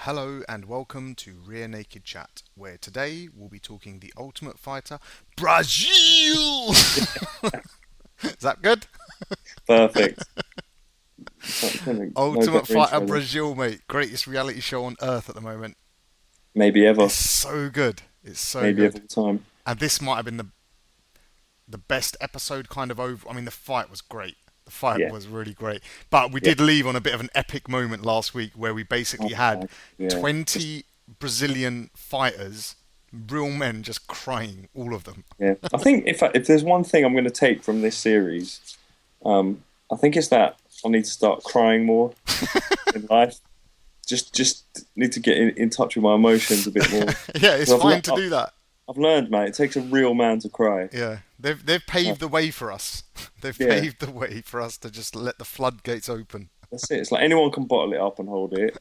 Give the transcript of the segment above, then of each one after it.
Hello and welcome to Rear Naked Chat, where today we'll be talking the Ultimate Fighter Brazil. Is that good? Perfect. No Ultimate better Fighter intro than Brazil, mate. Greatest reality show on earth at the moment. maybe It's ever. so good. It's so Maybe of good. all time. And this might have been the best episode kind of over. I mean, the fight was great. The fight Yeah. was really great. But we Yeah. did leave on a bit of an epic moment last week where we basically had Oh, yeah. Just 20 Brazilian fighters, real men, just crying, all of them. yeah. I think if there's one thing I'm going to take from this series, I think it's that I need to start crying more in life. Just need to get in touch with my emotions a bit more. Yeah, it's 'Cause fine to do that. I've learned, mate. It takes a real man to cry. Yeah, they've Uh, paved the way for us. They've yeah. paved the way for us to just let the floodgates open. That's it. It's like anyone can bottle it up and hold it.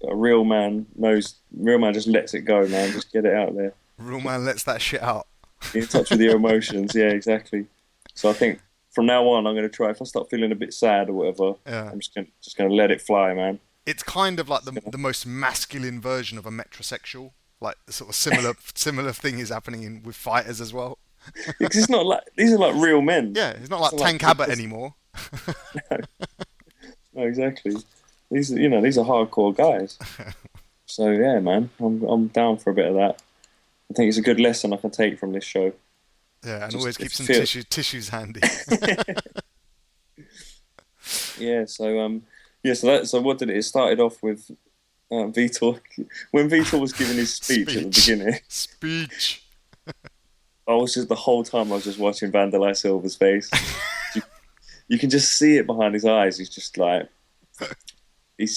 A real man knows. Real man just lets it go, man. Just get it out there. Real man lets that shit out. Be in touch with your emotions. Yeah, exactly. So I think from now on, I'm going to try. If I start feeling a bit sad or whatever, Yeah, I'm just gonna let it fly, man. it's kind of like Just the gonna, most masculine version of a metrosexual. Like the sort of similar thing is happening with fighters as well. because it's not like these are like real men. Yeah, it's not It's like not like Tank Abbott anymore. no, exactly. These are hardcore guys. So yeah, man, I'm down for a bit of that. I think it's a good lesson I can take from this show. Yeah, and Just always keep some feel. tissues handy. Yeah. So what did it? It started off with Vitor when Vitor was giving his speech at the Speech, beginning. speech. I was just the whole time I was just watching Wanderlei Silva's face. You, you can just see it behind his eyes. He's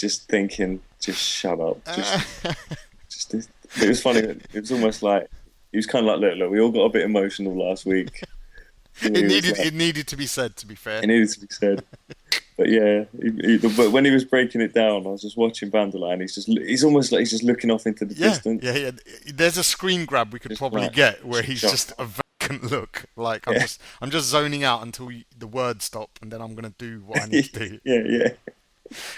just thinking, just shut up. Just. It was funny. It was almost like he was kind of like, look, we all got a bit emotional last week. And he was like, It needed to be said. To be fair. it needed to be said. But yeah, but when he was breaking it down, I was just watching Vanderline. He's almost like he's just looking off into the Yeah, distance, yeah, yeah. There's a screen grab we could just probably like, get where he's shut just up. a vacant look. Like Yeah, I'm just zoning out until the words stop, and then I'm gonna do what I need to do. yeah,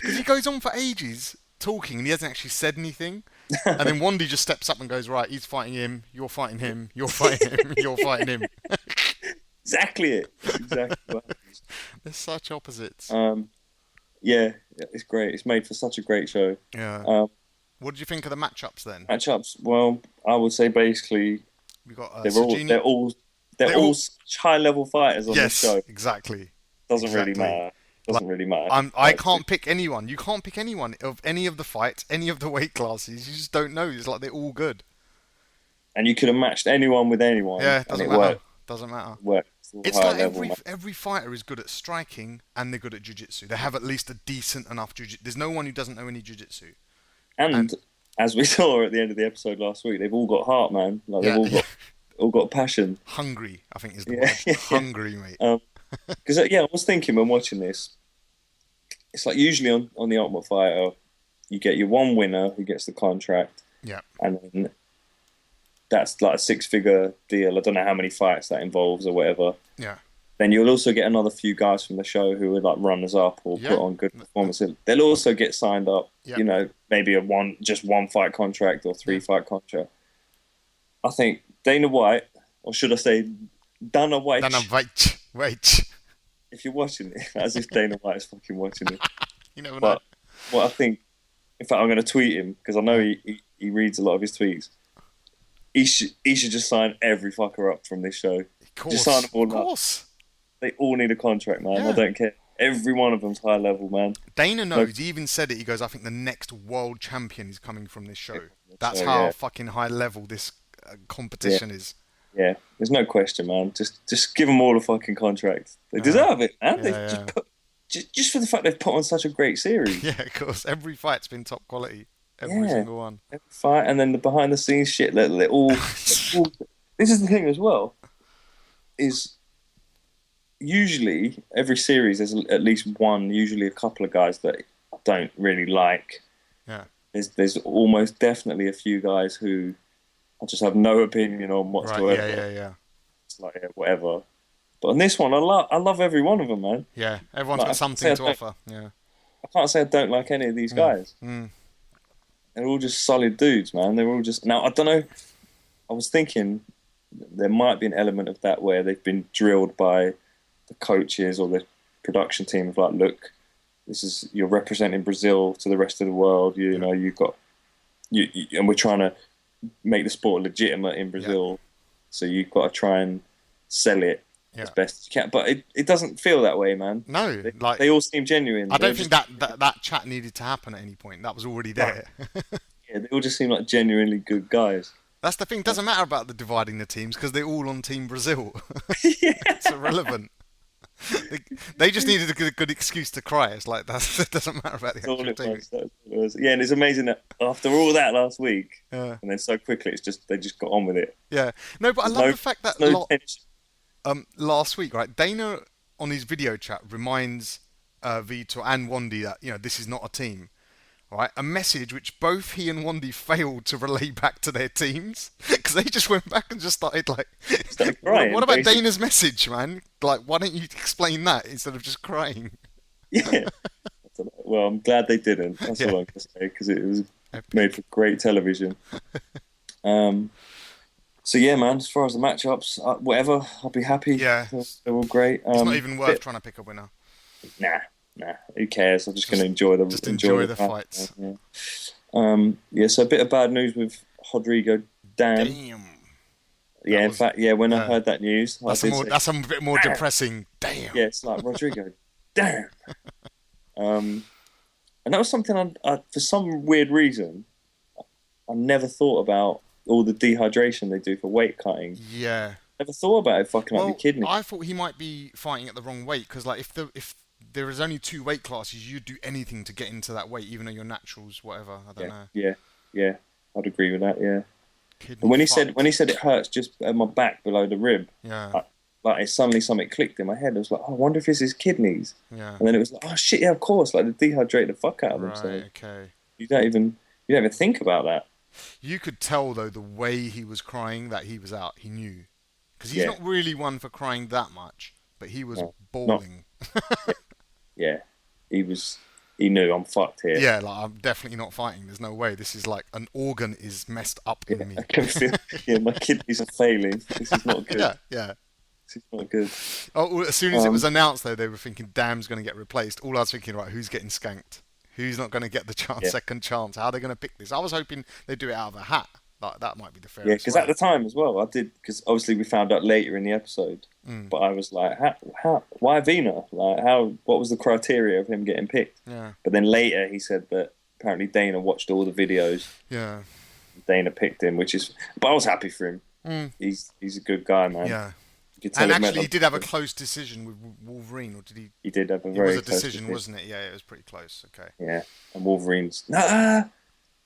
Because he goes on for ages talking, and he hasn't actually said anything. And yeah. then Wandy just steps up and goes, "Right, he's fighting him. You're fighting him. You're fighting him. You're fighting him." Exactly it. That's exactly what happens. They're such opposites. Um, yeah, it's great. It's made for such a great show. Yeah. Um, What did you think of the matchups then? Matchups. Well, I would say basically We got they're all Sajini. they're all they're They all all. such high level fighters on this Yes, show. exactly, Doesn't really exactly. matter. Like Doesn't really matter. I Like, can't pick anyone. You can't pick anyone of any of the fights, any of the weight classes. You just don't know. It's like they're all good. and you could have matched anyone with anyone, Yeah, it and doesn't it matter. worked. Doesn't matter. Worked. It's all It's high like level, man. every fighter is good at striking and they're good at jiu-jitsu. They have at least a decent enough jiu-jitsu. There's no one who doesn't know any jiu-jitsu. And And as we saw at the end of the episode last week, they've all got heart, man. Like they've yeah, yeah. all got passion. Hungry, I think is the Yeah, word. yeah. Hungry, mate. Because yeah, I was thinking when watching this, it's like usually on the Ultimate Fighter, you get your one winner who gets the contract, Yeah, and then that's like a six-figure deal. I don't know how many fights that involves or whatever. yeah, Then you'll also get another few guys from the show who are like runners up or yeah, put on good performances. They'll also get signed up. yeah, You know, maybe just one fight contract or three yeah. fight contract. I think Dana White, or should I say Dana White, No, no, wait. if you're watching it, as if Dana White is fucking watching it. You never know. But what I think, in fact, I'm going to tweet him because I know he reads a lot of his tweets. He should just sign every fucker up from this show. Of Just sign course, them of all up. course. They all need a contract, man. I Yeah. don't care. Every one of them's high level, man. Dana No, knows. He even said it. He goes, "I think the next world champion is coming from this show." That's so how yeah, fucking high level this yeah, competition is. yeah. There's no question, man. Just give them all a fucking contract. They Uh, deserve it, man. yeah, They've yeah. just for the fact they've put on such a great series. Yeah, of course. Every fight's been top quality. Every Yeah, single one. every fight, and then the behind the scenes shit. They're all. This is the thing as well. Is usually every series there's at least one, usually a couple of guys that I don't really like. Yeah. There's almost definitely a few guys who I just have no opinion on Right. Yeah. whatsoever. Yeah. Yeah. It's like yeah, whatever. But on this one, I love every one of them, man. Yeah. Everyone's Like, got something to offer. Yeah. I can't say I don't like any of these Mm. guys. Mm. they're all just solid dudes, man. They're all just now. I don't know. I was thinking there might be an element of that where they've been drilled by the coaches or the production team of like, look, you're representing Brazil to the rest of the world. You know, you've got and we're trying to make the sport legitimate in Brazil. So you've got to try and sell it as best as you can. But it doesn't feel that way, man. No, they all seem genuine. I don't think that chat needed to happen at any point. That was already there. Yeah, they all just seem like genuinely good guys. That's the thing. It doesn't matter about the dividing the teams because they're all on Team Brazil. It's irrelevant. They just needed a good excuse to cry. It's like that doesn't matter about the actual team. That's all it was. Yeah, and it's amazing that after all that last week, and then so quickly, they just got on with it. Yeah, no, but I love the fact that last week, right? Dana on his video chat reminds Vitor and Wandy that this is not a team. Right, a message which both he and Wandy failed to relay back to their teams because they just went back and just started crying. What about Dana's message, man? Like, why don't you explain that instead of just crying? Yeah. Well, I'm glad they didn't. That's all I'm going to say because it was made for great television. So yeah, man. As far as the matchups, whatever, I'll be happy. Yeah, they're all great. It's not even worth trying to pick a winner. Nah, who cares? I'm just going to enjoy the fights. So a bit of bad news with Rodrigo. Damn. Yeah, in fact, when I heard that news, that's a bit more depressing. Damn. Yeah, it's like Rodrigo. Damn. And that was something I for some weird reason, I never thought about all the dehydration they do for weight cutting. Yeah. Never thought about it fucking up your kidney. I thought he might be fighting at the wrong weight because if there is only 2 weight classes, you'd do anything to get into that weight, even though your naturals, whatever. I don't know. Yeah, I'd agree with that. Yeah. And when he said it hurts just at my back below the rib, it suddenly something clicked in my head. I was like, I wonder if it's his kidneys. Yeah. And then it was like, oh shit, yeah, of course. Like they dehydrate the fuck out of them. Right. So Okay. You don't even think about that. You could tell though the way he was crying that he was out. He knew because he's not really one for crying that much, but he was bawling. Yeah, he knew I'm fucked here. Yeah, like I'm definitely not fighting. There's no way. This is like an organ is messed up in me. I can feel. Yeah, my kidneys are failing. This is not good. Yeah. This is not good. Oh, as soon as it was announced, though, they were thinking, "Damn's going to get replaced." All I was thinking, right, who's getting skanked? Who's not going to get the second chance? How are they going to pick this? I was hoping they'd do it out of a hat. Like that might be the fairest. Yeah, because at the time as well, I did because obviously we found out later in the episode. But I was like, how? Why Vina? Like, what was the criteria of him getting picked? Yeah. But then later he said that apparently Dana watched all the videos. Yeah. Dana picked him, but I was happy for him. He's a good guy, man. Yeah. And actually, he did have a close decision with Wolverine, or did he? He did have a very close decision, wasn't it? Yeah, it was pretty close. Okay. Yeah, and Wolverine's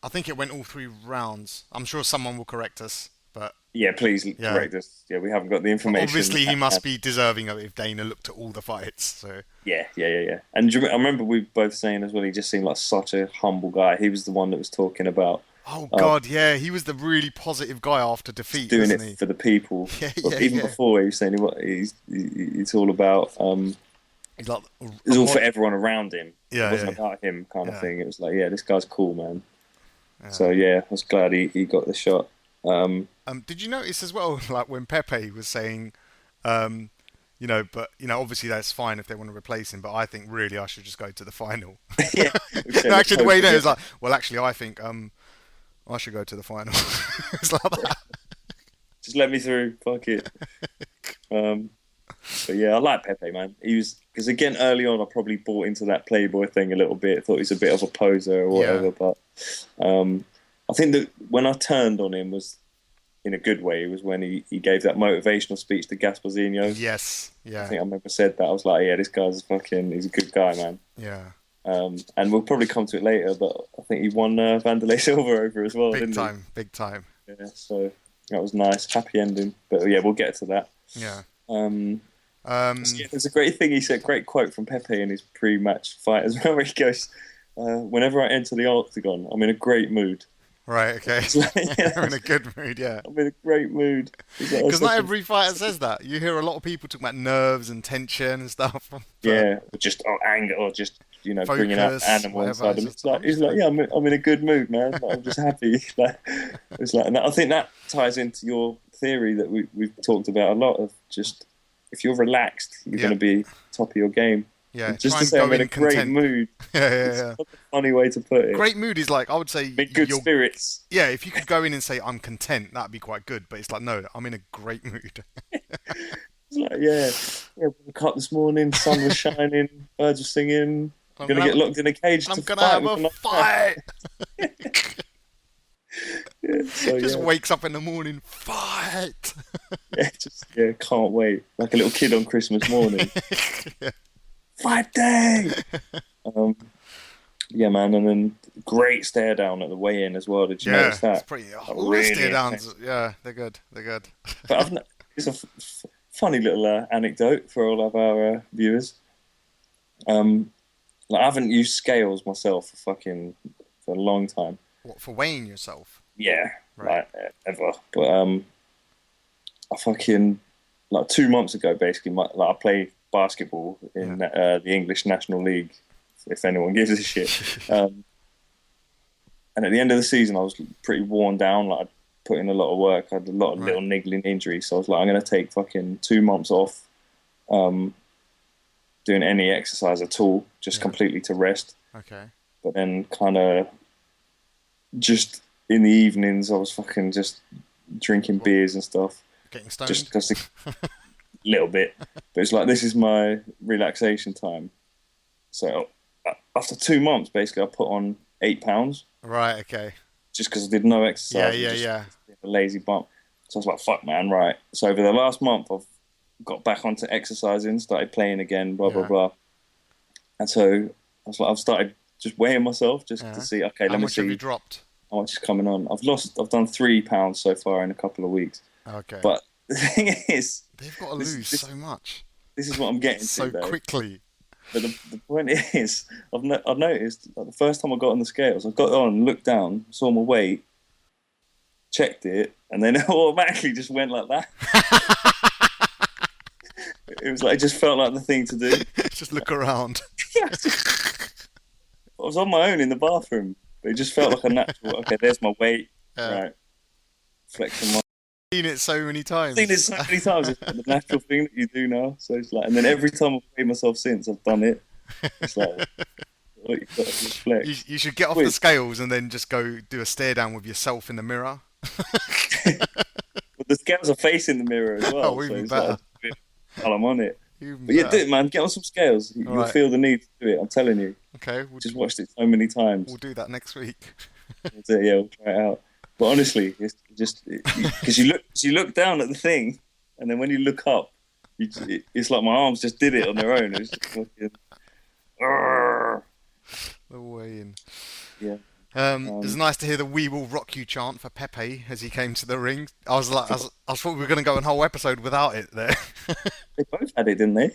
I think it went all 3 rounds. I'm sure someone will correct us, but yeah, please correct us. Yeah, we haven't got the information. Obviously, he must be deserving of it if Dana looked at all the fights. So yeah. And I remember we both saying as well, he just seemed like such a humble guy. He was the one that was talking about. Oh God, yeah, he was the really positive guy after defeat. Doing it for the people. Even before he was saying it's all about. It's all for everyone around him. Yeah, it wasn't about him, kind of thing. It was like, this guy's cool, man. Yeah. So I was glad he got the shot. Did you notice as well, like when Pepe was saying, obviously that's fine if they want to replace him, but I think really I should just go to the final. Yeah. No, actually, the way it was like, well, actually, I think I should go to the final. It's like that. Just let me through. Fuck it. But yeah, I like Pepe, man. He was because again early on I probably bought into that Playboy thing a little bit. Thought he was a bit of a poser or whatever. But I think that when I turned on him was in a good way. It was when he gave that motivational speech to Gasparzinho. Yes, yeah. I think I remember said that. I was like, this guy's he's a good guy, man. Yeah. And we'll probably come to it later, but I think he won Wanderlei Silva over as well, big time. Yeah, so that was nice, happy ending. But yeah, we'll get to that. Yeah. There's a great thing he said, great quote from Pepe in his pre-match fight as well, where he goes, "Whenever I enter the octagon, I'm in a great mood." Right. Okay. I'm in a good mood. Yeah. I'm in a great mood. Because not every fighter says that. You hear a lot of people talk about nerves and tension and stuff. Yeah, or just anger, or just bringing out Focus, animal whatever. inside It's him. just, I'm He's just like, gonna. yeah, I'm in a good mood, man. Like, I'm just happy. Like, it's like, and I think that ties into your theory that we've talked about a lot of just if you're relaxed, you're Yeah, going to be top of your game. yeah. And just Try to and say go I'm in a in great content. mood, Yeah, yeah, it's yeah. such a funny way to put it. Great mood is like I would say I'm in good you're. spirits. Yeah, if you could go in and say I'm content, that'd be quite good. But it's like no, I'm in a great mood. It's like, yeah, woke up this morning, sun was shining, birds were singing. I'm I'm gonna gonna get have. locked in a cage I'm to gonna fight have with a another guy. fight. Yeah, so Just yeah, wakes up in the morning, fight. can't wait. Like a little kid on Christmas morning. Yeah, Fight day. Um, yeah, man, and then great stare down at the weigh-in as well. Did you yeah. notice It's that? pretty. Like, All the really stare downs. intense. Yeah, they're good. They're good. But it's a funny little anecdote for all of our viewers. Um, like, I haven't used scales myself for a long time. What for weighing yourself? Yeah, Right. like ever. But I fucking like 2 months ago, basically, I play basketball Yeah. in the English National League. If anyone gives a shit. And at the end of the season, I was pretty worn down. Like I'd put in a lot of work. I had a lot of Right. little niggling injuries. So I was like, I'm going to take fucking 2 months off, doing any exercise at all, just Yeah. completely to rest. Okay. But then kind of just in the evenings, I was fucking just drinking beers and stuff, Getting just stoned. because a little bit. But it's like, this is my relaxation time. So after 2 months, basically, I put on 8 pounds. Right. Okay. Just because I did no Yeah. exercise and Yeah. just Yeah. a lazy bump. So I was like, fuck, man, right. So over the last month, I've got back onto exercising, started playing again, blah, blah, Yeah. blah. And so I was like, I've started just weighing myself just to Yeah. see, okay, How let me much have you see dropped? how much is coming on. I've done 3 pounds so far in a couple of weeks. Okay. But the thing is, They've got to this, lose this, so much this is what I'm getting to, so though. quickly. But the point is, I've noticed like, the first time I got on the scales, I got on, looked down, saw my weight, checked it, and then it automatically just went like that. It was like it just felt like the thing to do. Just look around. I was on my own in the bathroom, but it just felt like a natural. Okay, there's my weight. Yeah. Right, flexing my. Seen it so many I've seen it times. so many times. It's like the natural thing that you do now. So it's like, and then every time I've weighed myself since I've done it, it's like, oh, you've got to just flex. You should get off the scales and then just go do a stare down with yourself in the mirror. But the scales are facing the mirror as well, Oh, so even it's like I better. do it while I'm on it. Even But yeah, do better. it, man. Get on some scales. You'll Right. feel the need to do it. I'm telling you. Okay, Just watched it so many times. we'll do that next week. So, yeah, we'll try it out. But honestly, it's just because you look down at the thing, and then when you look up, it's like my arms just did it on their own. It's just fucking, Arrgh. The way in. Yeah. It was nice to hear the "We will rock you" chant for Pepe as he came to the ring. I thought we were going to go a whole episode without it there. They both had it, didn't they?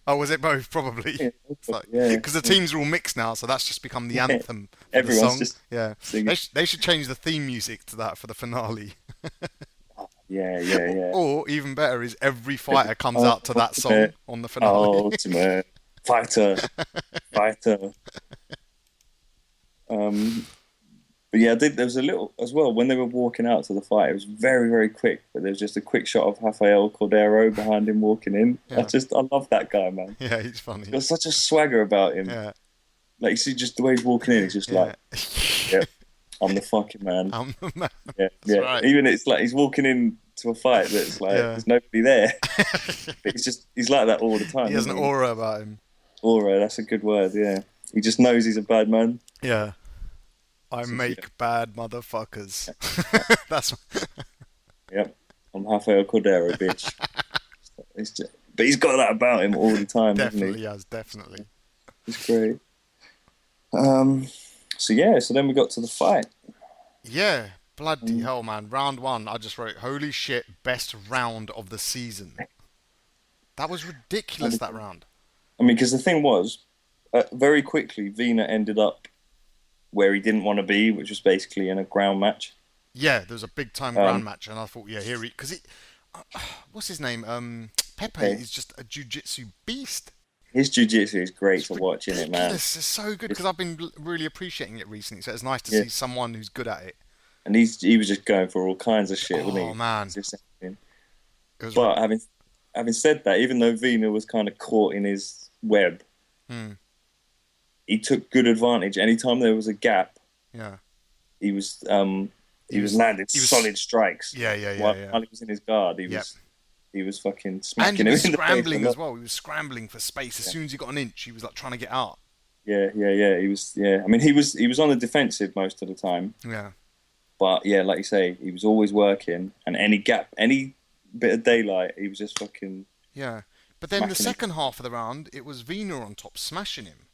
Oh, was it both? Probably. Yeah, It's like yeah. because the teams are all mixed now, so that's just become the anthem for the Everyone's song. just Yeah, singing. they should change the theme music to that for the finale. Yeah. Or even better is every fighter comes out to that song Ultimate. on the finale. Ultimate fighter. But yeah, there was a little as well when they were walking out to the fight. It was very, very quick, but there was just a quick shot of Rafael Cordero behind him walking in. Yeah. I love that guy, man. Yeah, he's funny. He's got such a swagger about him. Yeah, Like you see, just the way he's walking in, it's just yeah. like, yeah, I'm the fucking man. I'm the man. Yeah. right. Even it's like he's walking in to a fight that's like Yeah. there's nobody there. But he's like that all the time. He has an isn't aura about him. Aura, that's a good word. Yeah, he just knows he's a bad man. Yeah. I So, make bad motherfuckers. That's Yep, I'm Rafael Cordero, bitch. But he's got that about him all the time, hasn't definitely he? has, definitely. He's great. So then we got to the fight. Yeah, bloody hell, man. Round one, I just wrote, holy shit, best round of the season. That was ridiculous, that round. I mean, because the thing was, very quickly, Vina ended up where he didn't want to be, which was basically in a ground match. Yeah, there was a big time ground match, and I thought, yeah, here he... Because what's his name? Pepe Okay. is just a jiu-jitsu beast. his jiu-jitsu is great to watch, isn't it, man? Ridiculous. It's so good because It's, I've been really appreciating it recently. So it's nice to yeah, see someone who's good at it. and he was just going for all kinds of shit, wasn't Oh he? man, Just saying. it was. But having said that, even though Vina was kind of caught in his web, Hmm, he took good advantage. Anytime there was a gap, yeah. he was um He he was was. landing He was. solid strikes. Yeah, yeah, yeah, While, yeah. while he was in his guard, Yep. he was fucking And he smacking him was in the face a scrambling as lot. well. He was scrambling for space. As Yeah, soon as he got an inch, he was like trying to get out. yeah. He was, yeah. I mean, he was on the defensive most of the time, Yeah. but yeah, like you say, he was always working. And any gap, any bit of daylight, he was just fucking Yeah. But then the smacking him. second half of the round, it was Vina on top, smashing him.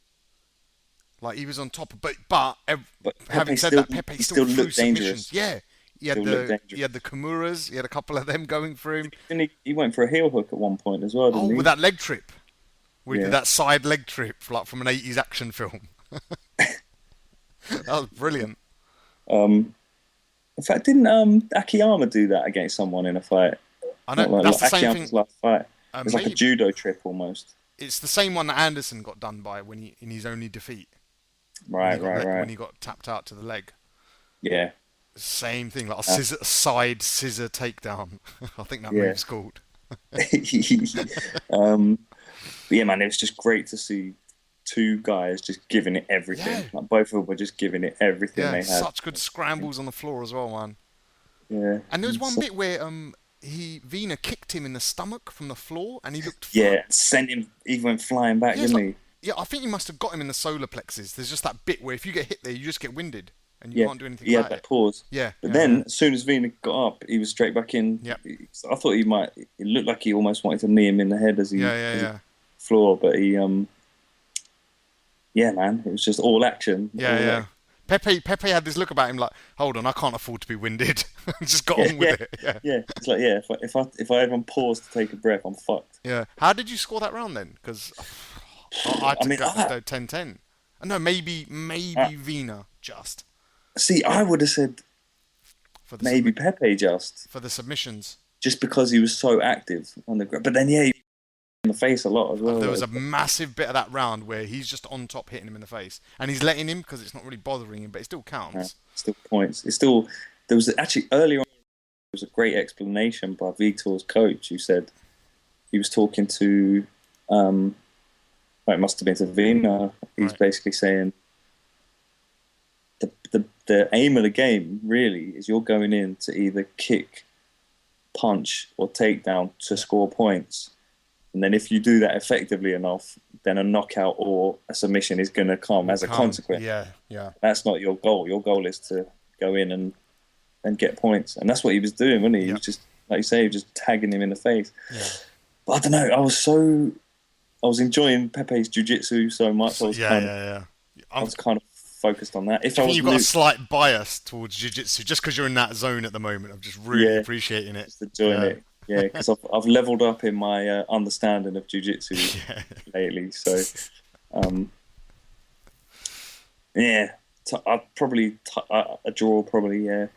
Like he was on top, but But having Pepe said still that, Pepe he still still threw looked submissions. dangerous. Yeah, Still looked he had the dangerous. Kimuras, he had a couple of them going for him. He went for a heel hook at one point as well, Oh, didn't with he? that leg trip, we did Yeah. that side leg trip like from an '80s action film. That was brilliant. Um, in fact, didn't Akiyama do that against someone in a fight? I know Not like, that's like the same Akiyama's thing. last fight. It's like a Maybe judo trip almost. it's the same one that Anderson got done by when he in his only defeat when Right. he got tapped out to the leg. Yeah, Same thing, like a uh, side scissor takedown. I think that yeah. move's called. um, but yeah, man, it was just great to see two guys just giving it Yeah, everything. Like both of them were just giving it everything yeah, they had. such good scrambles on the floor as well, man. Yeah, And there was one bit where Vina kicked him in the stomach from the floor, and he looked yeah, sent him. He went flying back, yeah, it's didn't like he? yeah, I think he must have got him in the solar plexus. There's just that bit where if you get hit there, you just get winded, and you Yeah, can't do anything he had about that it. pause. Yeah, But yeah, yeah, then, as soon as Vina got up, he was straight back in. yeah, I thought he might. It looked like he almost wanted to knee him in the head yeah, yeah, as he yeah. floor, but yeah, man, it was just all action. Yeah, yeah. Pepe had this look about him like, hold on, I can't afford to be winded. Just got Yeah, on with it. Yeah. yeah. It's like, yeah, if I even pause to take a breath, I'm fucked. Yeah. How did you score that round then? Because I I took mean, that as though 10-10. No, I maybe Vina just see. I would have said for the maybe Pepe for the submissions. just because he was so active on the ground. But then, yeah, he in the face a lot as well. There was a massive bit of that round where he's just on top hitting him in the face, and he's letting him because it's not really bothering him, but it still counts. Still points. It's still there was actually earlier on. There was a great explanation by Vitor's coach who said he was talking to. Well, it must have been to Vina. He's Right. basically saying the aim of the game really is you're going in to either kick, punch, or take down to score points. And then if you do that effectively enough, then a knockout or a submission is going to come as a consequence. Yeah, yeah. That's not your goal. Your goal is to go in and get points. And that's what he was doing, wasn't he? He Yeah. was just, like you say, he was just tagging him in the face. Yeah. But I don't know. I was enjoying Pepe's jiu-jitsu so much. Yeah. I was kind of focused on that. If I I think was you've got new, a slight bias towards jiu-jitsu just because you're in that zone at the moment. I'm just really yeah, appreciating it. just enjoying Yeah. it. Yeah, because I've leveled up in my understanding of jiu-jitsu Yeah. lately. So, yeah, I'd probably a draw. Probably, yeah.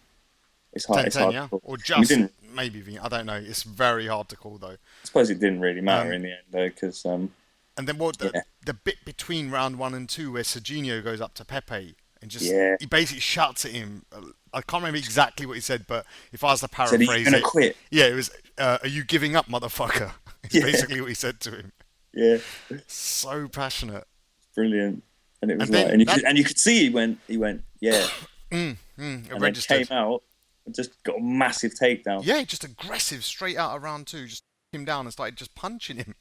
It's hard. 10 It's 10, hard. yeah? To call. Or I mean, just maybe, I don't know. It's very hard to call, though. I suppose it didn't really matter Um, in the end, though, because And then yeah, the bit between round 1 and 2 where Serginho goes up to Pepe and just yeah. he basically shouts at him. I can't remember exactly what he said, but if I was to Said, "Are you paraphrase gonna it, quit?" yeah, it was, "Are you giving up, motherfucker?" It's Yeah, basically what he said to him. yeah. So passionate. Brilliant. And it was And like, then and you could see he went, yeah, it and then registered. came out and just got a massive takedown. Yeah, just aggressive straight out of round 2. Just him down and started just punching him.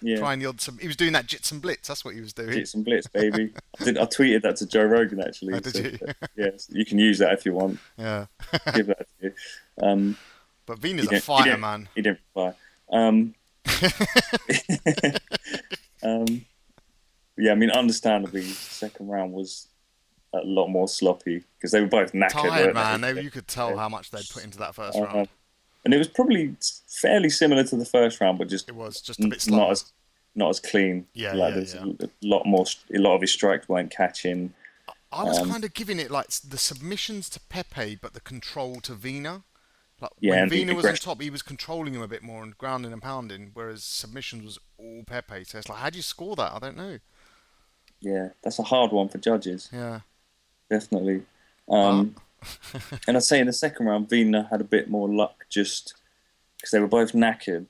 Yeah, Trying the odd. He was doing that jits and blitz. That's what he was doing. hits and blitz, baby. I tweeted that to Joe Rogan actually. Oh, did you? Yes, you can use that if you want. Yeah. Give that to you. But He Vina's a didn't, fighter, man. he didn't reply. Um, yeah, I mean, understandably, the second round was a lot more sloppy because they were both knackered. Tired, weren't man. they? You could tell how much they'd put into that first Uh, round. and it was probably fairly similar to the first round, but just It was just a bit slower. not as clean. Yeah, like yeah, there's yeah. a lot more. A lot of his strikes weren't catching. I was kind of giving it like the submissions to Pepe, but the control to Vina. Like Yeah, when and the Vina was on aggression. top, he was controlling him a bit more and grounding and pounding, whereas submissions was all Pepe. So it's like, how do you score that? I don't know. Yeah, that's a hard one for judges, Yeah, definitely. but Um, and I'd say in the second round, Vina had a bit more luck just because they were both knackered,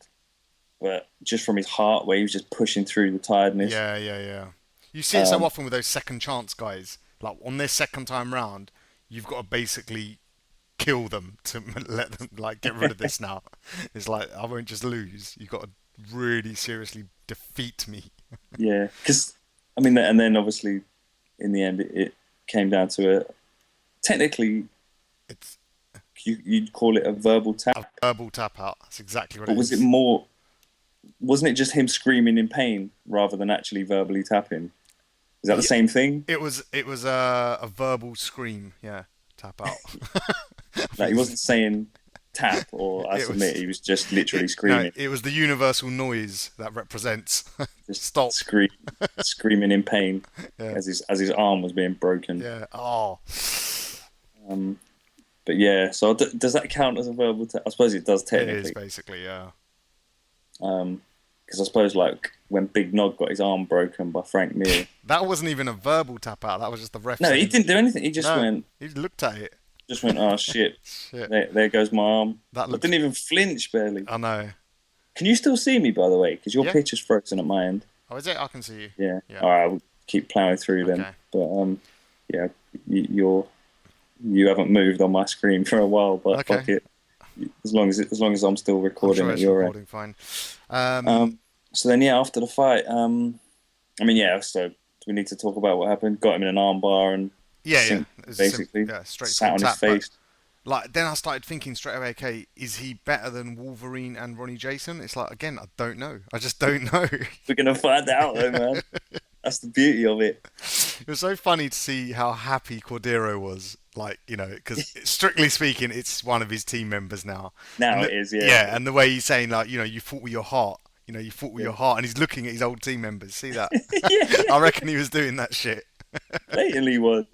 but just from his heart, where he was just pushing through the tiredness. yeah. You see it so Um, often with those second chance guys. Like on their second time round, you've got to basically kill them to let them like get rid of this now. It's like I won't just lose. You've got to really seriously defeat me. yeah, because I mean, and then obviously in the end, it came down to a technically It's you'd call it a verbal a tap, verbal tap out. That's exactly what but it was it is. more? Wasn't it just him screaming in pain rather than actually verbally tapping? Is that the Yeah, same thing? it was a verbal scream. Yeah, tap out. I Like think he it's, wasn't saying tap or I it submit. was He was just literally no, screaming, it was the universal noise that represents just stop. screaming in pain Yeah, as his arm was being broken. yeah. Oh, Um, but yeah, so does that count as a verbal tap? I suppose it does it is technically. basically yeah. Because I suppose like when Big Nog got his arm broken by Frank Mir. That wasn't even a verbal tap out. That was just the ref No, he saying didn't do anything. He no. He looked at it. just went, oh shit, Shit, there goes my arm. that I looks. didn't even flinch barely. I know. Can you still see me, by the way? Because your Yeah. picture's frozen at my end. Oh, is it? I can see you. Yeah. Yeah. All right, I'll keep ploughing through then. Okay. But yeah, you haven't moved on my screen for a while, but Okay. fuck it. As long as I'm still I'm recording sure at it's your end. recording fine. So then yeah, after the fight, I mean yeah, so do we need to talk about what happened? Got him in an armbar and Yeah. It was basically yeah, sat straightforward on his tap. But face. like, then I started thinking straight away, okay, is he better than Wolverine and Ronnie Jason? It's like, again, I don't know. I just don't know. We're gonna find out though, man. That's the beauty of it. It was so funny to see how happy Cordero was. Like, because strictly speaking, it's one of his team members now. Now And it is, yeah. yeah, and the way he's saying, like, you fought with your heart. You fought with Yeah. your heart. And he's looking at his old team members. See that? Yeah, I yeah. reckon he was doing that shit. Blatantly was.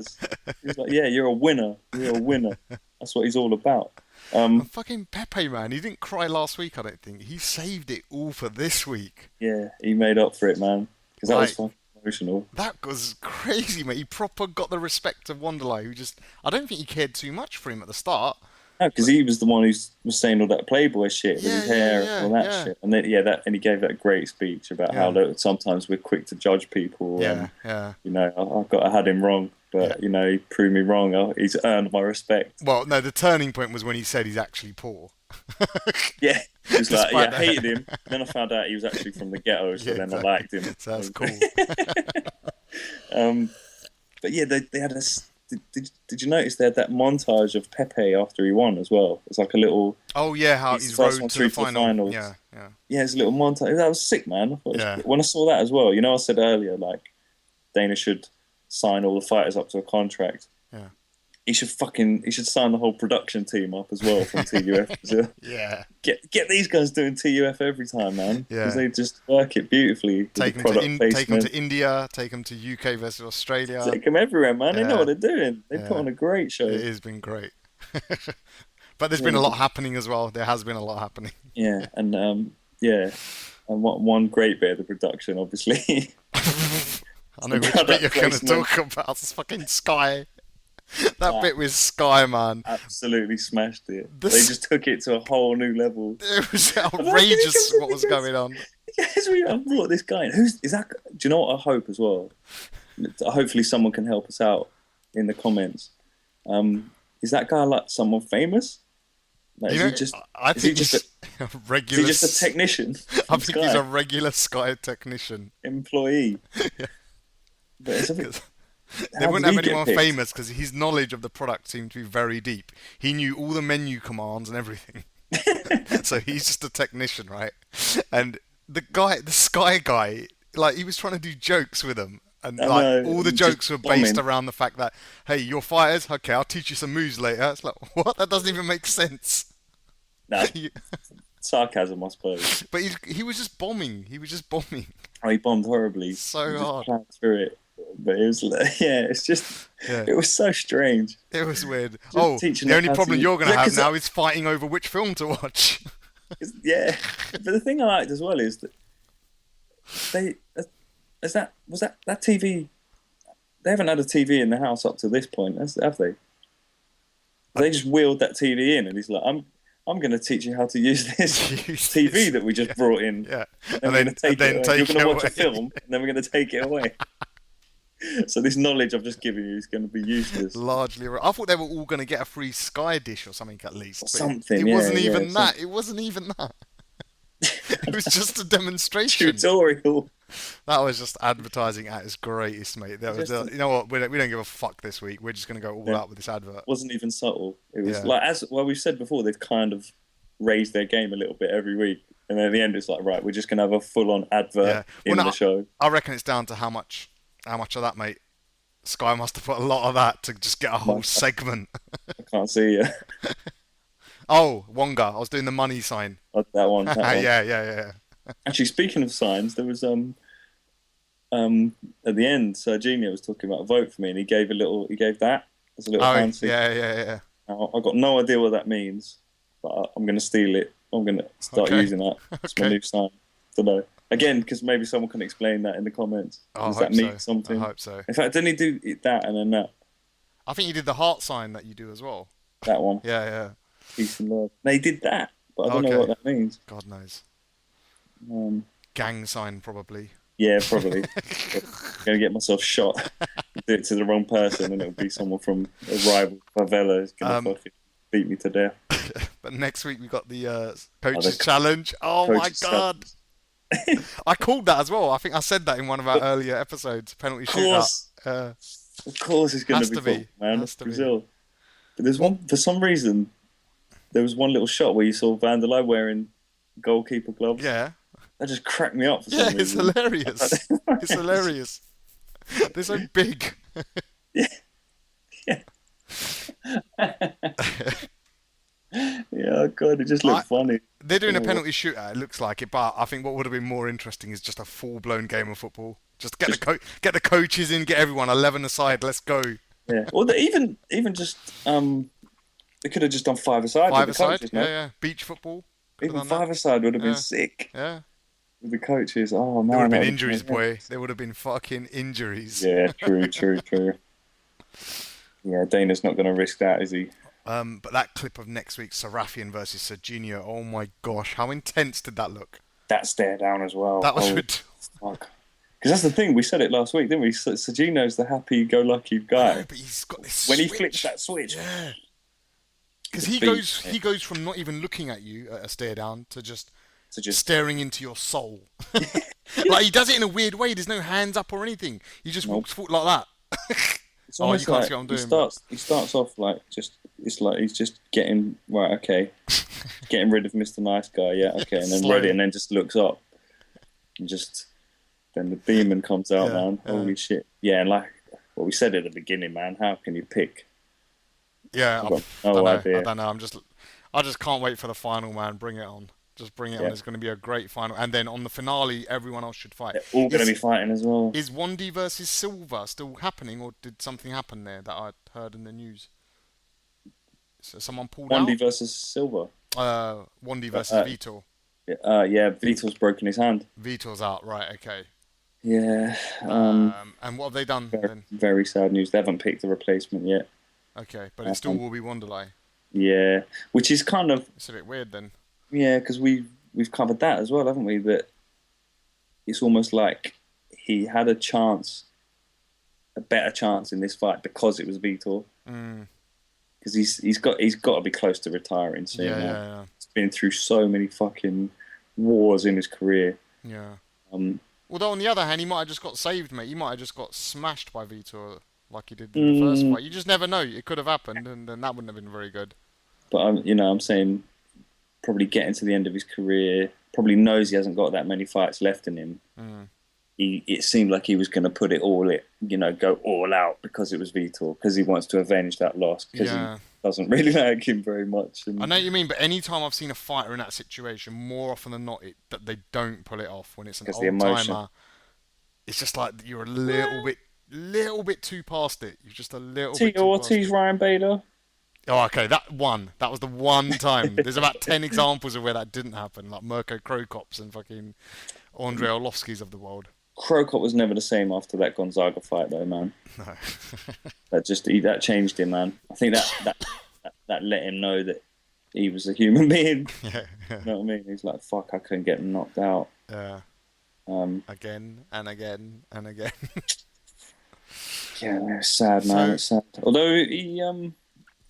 He was like, yeah, you're a winner. You're a winner. That's what he's all about. And Um, fucking Pepe, man, he didn't cry last week, I don't think. He saved it all for this week. yeah, he made up for it, man. Because that was Like, fucking emotional. that was crazy, mate. He proper got the respect of Wanderlei, who just, I don't think he cared too much for him at the start. No, because But he was the one who was saying all that Playboy shit with yeah, his hair and all that yeah, shit. And then, yeah, and he gave that great speech about how yeah, that sometimes we're quick to judge people. yeah, And, yeah, I had him wrong. yeah. But, he proved me wrong. He's earned my respect. Well, no, the turning point was when he said he's actually poor. Yeah. He was like, yeah, Despite I hated that. him. Then I found out he was actually from the ghetto, so Yeah, then I exactly. liked him. So that's cool. Um, but yeah, they had a. Did you notice they had that montage of Pepe after he won as well? It's like a little. Oh yeah, how He's he's the first road one to the through to the final. finals. Yeah, yeah, Yeah, it's a little montage. That was sick, man. I thought yeah, when I saw that as well, I said earlier, like Dana should sign all the fighters up to a contract. yeah, He should sign the whole production team up as well from TUF. So yeah. get these guys doing TUF every time, man, because Yeah. they just work it beautifully with Take the him to product take him placement. to India. Take him to UK versus Australia. Take them everywhere, man. They know Yeah, what they're doing. They put yeah. on a great show. It has been great. But there's been Yeah, a lot happening as well. There has been a lot happening. yeah, and yeah, and one great bit of the production, obviously, I know the which bit product you're going to placement. talk about. It's fucking Sky. That Ah, bit with Sky, man. absolutely smashed it. They This just took it to a whole new level. it was I'm like, can you outrageous come what to was the guys? going on. Yes, I brought this guy in. Who's is that? Do you know what I hope as well? Hopefully, someone can help us out in the comments. Is that guy like someone famous? Like, You is know, he just I is he think just a, he's a is regular. he just a technician I from think he's a Sky regular Sky technician. employee? But it's a bit, 'Cause they how wouldn't did have he get anyone picked? famous because his knowledge of the product seemed to be very deep. He knew all the menu commands and everything. So he's just a technician, right? And the Sky guy, like he was trying to do jokes with him, and I like know, all the just jokes were based bombing. around the fact that, hey, you're fighters, okay, I'll teach you some moves later. It's like what? That doesn't even make sense. Nah, sarcasm, I suppose. But he was just bombing. He was just bombing Oh, he bombed horribly. so He just hard. plowed through it. But it was like, yeah, it's just, Yeah. it was so strange. It was weird. Just Oh, teaching the them only how to problem use. you're going to Yeah, have now is fighting over which film to watch. yeah. But the thing I liked as well is that they, is that was that TV? They haven't had a TV in the house up to this point, have they? They just wheeled that TV in, and he's like, I'm going to teach you how to use this TV that we just brought in. Yeah. And we're going to take it away. You're going to watch a film, and then we're going to take it away. So this knowledge I've just given you is going to be useless. Largely, I thought they were all going to get a free Sky dish or something at least. Something. It wasn't even that. It wasn't even that. It was just a demonstration. Tutorial. That was just advertising at its greatest, mate. That was, you know what? We don't give a fuck this week. We're just going to go all out with this advert. It wasn't even subtle. It was like, we've said before, they've kind of raised their game a little bit every week. And then at the end, it's like, right, we're just going to have a full-on advert in the show. I reckon it's down to how much of that, mate. Sky must have put a lot of that to just get a whole segment. I can't see you. Oh, Wonga. I was doing the money sign. That one. Yeah. Actually, speaking of signs, there was at the end, Serginho was talking about vote for me, and he gave that as a little fancy. Yeah. Now, I've got no idea what that means, but I'm going to steal it. I'm going to start using that. It's my new sign. Don't know. Again, because maybe someone can explain that in the comments. Does that mean something? I hope so. In fact, didn't he do that and then that? I think he did the heart sign that you do as well. That one. Yeah. Peace and love. No, he did that, but I don't know what that means. God knows. Gang sign, probably. Yeah, probably. I'm going to get myself shot. Do it to the wrong person, and it'll be someone from a rival favela who's going to fucking beat me to death. But next week we got the coaches challenge. Oh my God. I called that as well. I think I said that in one of our earlier episodes. Penalty shootout. Of course it's going to be, man. It's Brazil. But there's one, for some reason, there was one little shot where you saw Wanderlei wearing goalkeeper gloves. Yeah. That just cracked me up for some reason. It's hilarious. It's hilarious. They're so big. Yeah. Yeah, God, it just looked funny. They're doing a penalty shootout, it looks like it, but I think what would have been more interesting is just a full-blown game of football. Just get the coaches in, get everyone 11 aside, let's go. Yeah. Well, even just they could have just done five-a-side. Five-a-side, yeah. Beach football. Even five-a-side would have been sick. Yeah. With the coaches, oh man. There would have been injuries, boy. There would have been fucking injuries. Yeah, true. Yeah, Dana's not going to risk that, is he? But that clip of next week, Sarafian versus Serginho, oh my gosh, how intense did that look? That stare down as well. That was ridiculous. Fuck. Because that's the thing, we said it last week, didn't we? Serginho's the happy-go-lucky guy. No, but he's got this when switch. He flips that switch. Yeah. Because he goes from not even looking at you at a stare down to just staring into your soul. Like, he does it in a weird way. There's no hands up or anything. He just walks forward like that. It's almost you can't see what I'm doing. He starts off like it's like he's just getting getting rid of Mr. Nice Guy, yeah, okay, and then ready, and then just looks up, and then the demon comes out, man. Holy shit, yeah, and like what we said at the beginning, man. How can you pick? Yeah, I don't know. I just can't wait for the final, man. Bring it on. Just bring it on. It's going to be a great final. And then on the finale, everyone else should fight. They're all going to be fighting as well. Is Wandy versus Silva still happening, or did something happen there that I heard in the news? So someone pulled out? Wandy versus Silva. Wandy versus Vitor. Yeah, Vitor's broken his hand. Vitor's out, right, okay. Yeah. And what have they done then? Very sad news. They haven't picked a replacement yet. Okay, but it still will be Wanderlei. Yeah, which is kind of... It's a bit weird then. Yeah, because we've covered that as well, haven't we? That it's almost like he had a better chance in this fight because it was Vitor. Because he's got to be close to retiring soon. Yeah. He's been through so many fucking wars in his career. Yeah. Although on the other hand, he might have just got saved, mate. He might have just got smashed by Vitor like he did in the first fight. You just never know. It could have happened, and then that wouldn't have been very good. But I'm saying, probably getting to the end of his career, probably knows he hasn't got that many fights left in him. It seemed like he was going to put it all, go all out because it was Vitor, because he wants to avenge that loss, because he doesn't really like him very much. I know what you mean, but any time I've seen a fighter in that situation, more often than not, that they don't pull it off when it's an old timer. It's just like you're a little bit little bit too past it. You're just a little bit Tito too past Ortiz, it. Ryan Bader. Oh, okay, that one. That was the one time. There's about 10 examples of where that didn't happen, like Mirko Krokops and fucking Andrei Orlovskis of the world. Krokop was never the same after that Gonzaga fight, though, man. No. That changed him, man. I think that let him know that he was a human being. Yeah. You know what I mean? He's like, fuck, I couldn't get knocked out. Yeah. Again and again and again. Yeah, it's sad, man. It's sad. Although he, in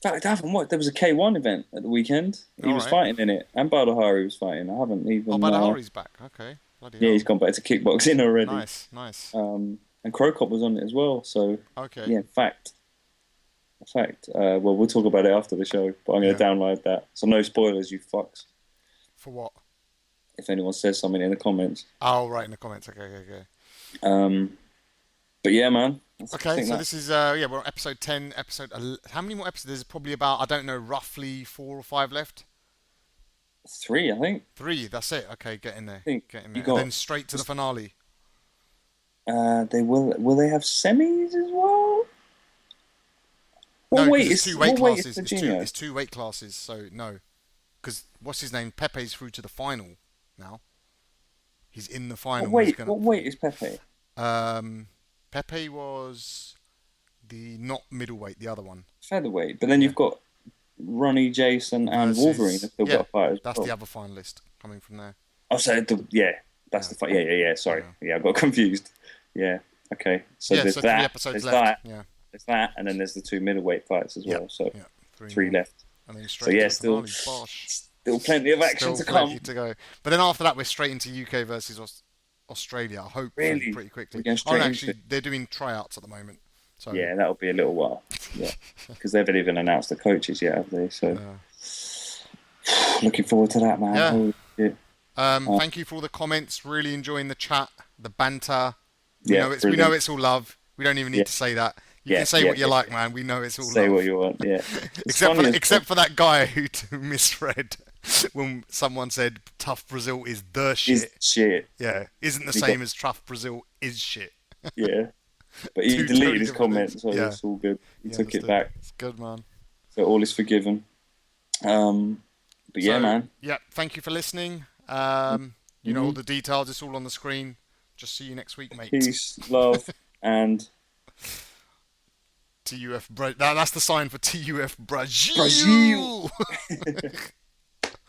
fact, I haven't watched. There was a K1 event at the weekend. He was fighting in it, and Badahari was fighting. I haven't even. Oh, Badahari's back. Okay. Bloody yeah, hell. he's gone back to kickboxing already. Nice. And Krokop was on it as well. So okay. Yeah, fact. Well, we'll talk about it after the show, but I'm going to download that. So no spoilers, you fucks. For what? If anyone says something in the comments. Oh, right, in the comments. Okay. But yeah, man. Okay, so this is we're on episode 10. How many more episodes? There's probably about, I don't know, roughly 4 or 5 left. 3, I think. 3. That's it. Okay, get in there. Get in there. And then straight to the finale. They will they have semis as well? No, it's 2 weight classes. It's 2 weight classes. So no, because what's his name? Pepe's through to the final now. He's in the final. What weight is Pepe? Pepe was the not middleweight, the other one. Featherweight, but then you've got Ronnie, Jason, and Wolverine have still got a fight as that's well. the other finalist coming from there. Oh, so that's the fight. Yeah. Sorry, I got confused. Yeah, okay. So there's so that. 3 episodes there's left. that. There's that, and then there's the 2 middleweight fights as well. So 3 more. left. And then straight to the still plenty of action to come. To go. But then after that, we're straight into UK versus Australia. Hopefully, pretty quickly. Actually, they're doing tryouts at the moment. So yeah, that'll be a little while. Yeah, because they haven't even announced the coaches yet, have they? So looking forward to that, man. Yeah. Thank you for all the comments. Really enjoying the chat, the banter. We know it's all love. We don't even need to say that. You can say what you like, man. We know it's all love. Say what you want, yeah. except for that guy who misread when someone said TUF Brazil is the shit. Is shit. Yeah, isn't the same as TUF Brazil is shit. Yeah. But he deleted his comment, so it's all good. He took it back. It's good, man. So all is forgiven. But yeah, man. Yeah, thank you for listening. You know all the details. It's all on the screen. Just see you next week, mate. Peace, love, and TUF. That's the sign for TUF Brazil.